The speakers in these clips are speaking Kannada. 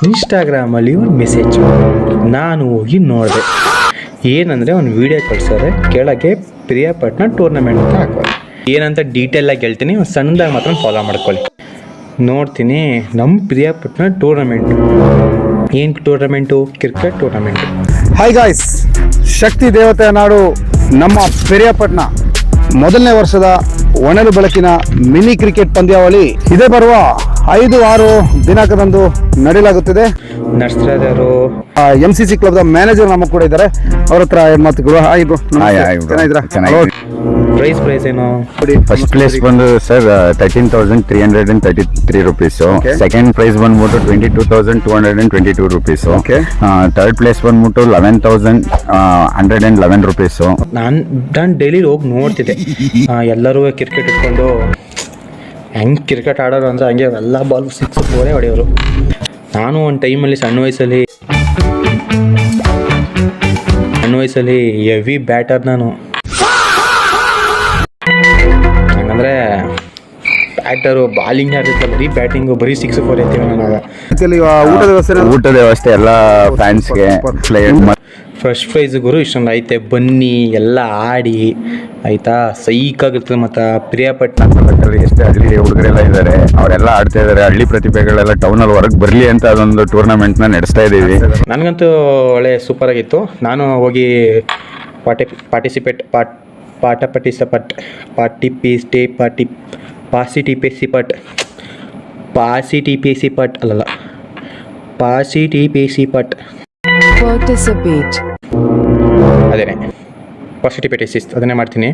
ಇನ್ಸ್ಟಾಗ್ರಾಮಲ್ಲಿ ಒಂದು ಮೆಸೇಜ್ ನಾನು ಹೋಗಿ ನೋಡಿದೆ. ಏನಂದರೆ ಒಂದು ವೀಡಿಯೋ ಕಳ್ಸೋರೆ, ಕೆಳಗೆ ಪ್ರಿಯಾಪಟ್ಟಣ ಟೂರ್ನಮೆಂಟ್ ಅಂತ ಹಾಕೋರೆ. ಏನಂತ ಡೀಟೇಲಾಗಿ ಹೇಳ್ತೀನಿ, ಒಂದು ಸಣ್ಣದಾಗಿ ಮಾತ್ರ ಫಾಲೋ ಮಾಡ್ಕೊಳ್ಳಿ. ನೋಡ್ತೀನಿ ನಮ್ಮ ಪ್ರಿಯಾಪಟ್ಟಣ ಟೂರ್ನಮೆಂಟು. ಏನು tournament? Cricket tournament. Hi guys, ಶಕ್ತಿ ದೇವತೆಯ ನಾಡು ನಮ್ಮ ಪ್ರಿಯಾಪಟ್ಟಣ ಮೊದಲನೇ ವರ್ಷದ ಒಣಲು ಬೆಳಕಿನ ಮಿನಿ ಕ್ರಿಕೆಟ್ ಪಂದ್ಯಾವಳಿ ಇದೇ ಬರುವ 5-6 ದಿನಾಂಕದಂದು ನಡೆಯಲಾಗುತ್ತಿದೆ. ನರ್ಸರಾದವರು MCC ಕ್ಲಬ್ದ ಮ್ಯಾನೇಜರ್ ನಮ್ಮ ಕೂಡ ಇದ್ದಾರೆ. ಅವ್ರ ಹತ್ರ ಮಾತುಗಳು. ಪ್ರೈಸ್ ಏನು? ಫಸ್ಟ್ ಪ್ಲೇಸ್ ಬಂದು ಸರ್ 13,333 ರುಪೀಸು. ಸೆಕೆಂಡ್ ಪ್ರೈಸ್ ಬಂದ್ಬಿಟ್ಟು 22,222 ರುಪೀಸು. ಥರ್ಡ್ ಪ್ಲೇಸ್ ಬಂದ್ಬಿಟ್ಟು 11,111 ರುಪೀಸು. ನಾನು ಡೈಲಿ ಹೋಗಿ ನೋಡ್ತಿದ್ದೆ, ಎಲ್ಲರೂ ಕ್ರಿಕೆಟ್ ಇಟ್ಕೊಂಡು ಹೆಂಗೆ ಕ್ರಿಕೆಟ್ ಆಡೋರು ಅಂದರೆ ಹಂಗೆ ಎಲ್ಲ ಬಾಲ್ 6-4 ಹೊಡೆಯೋರು. ನಾನು ಒಂದು ಟೈಮಲ್ಲಿ ಸಣ್ಣ ವಯಸ್ಸಲ್ಲಿ ಹೆವಿ ಬ್ಯಾಟರ್ ನಾನು. ಹಂಗಂದರೆ ಬ್ಯಾಟರು ಬಾಲಿಂಗ್ ಆಡಿದ್ರೆ ಬರೀ ಬ್ಯಾಟಿಂಗು, ಬರೀ 6-4 ಎತ್ತೀವಿ ನಾನು. ಊಟದ ವ್ಯವಸ್ಥೆ ಎಲ್ಲ ಫ್ಯಾನ್ಸ್ಗೆ ಫಸ್ಟ್ ಪ್ರೈಸ್ ಗುರು ಇಷ್ಟೊಂದು ಐತೆ, ಬನ್ನಿ ಎಲ್ಲ ಆಡಿ ಆಯಿತಾ, ಸೈಕಾಗಿರ್ತದೆ. ಮತ್ತು ಪ್ರಿಯಾಪಟ್ಟಣ ಎಷ್ಟೇ ಹಳ್ಳಿ ಹುಡುಗರೆಲ್ಲ ಇದ್ದಾರೆ, ಅವರೆಲ್ಲ ಆಡ್ತಾ ಇದ್ದಾರೆ. ಹಳ್ಳಿ ಪ್ರತಿಭೆಗಳೆಲ್ಲ ಟೌನಲ್ಲಿ ಹೊರಗೆ ಬರಲಿ ಅಂತ ಅದೊಂದು ಟೂರ್ನಮೆಂಟ್ನ ನಡೆಸ್ತಾ ಇದ್ದೀವಿ. ನನಗಂತೂ ಒಳ್ಳೆ ಸೂಪರಾಗಿತ್ತು. ನಾನು ಹೋಗಿ ಅದೇನೆ ಪಾರ್ಟಿಸಿಪೇಟ್ ಅದನ್ನೇ ಮಾಡ್ತೀನಿ.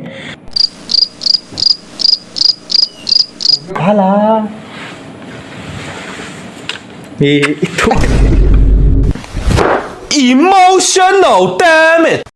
Emotional damage.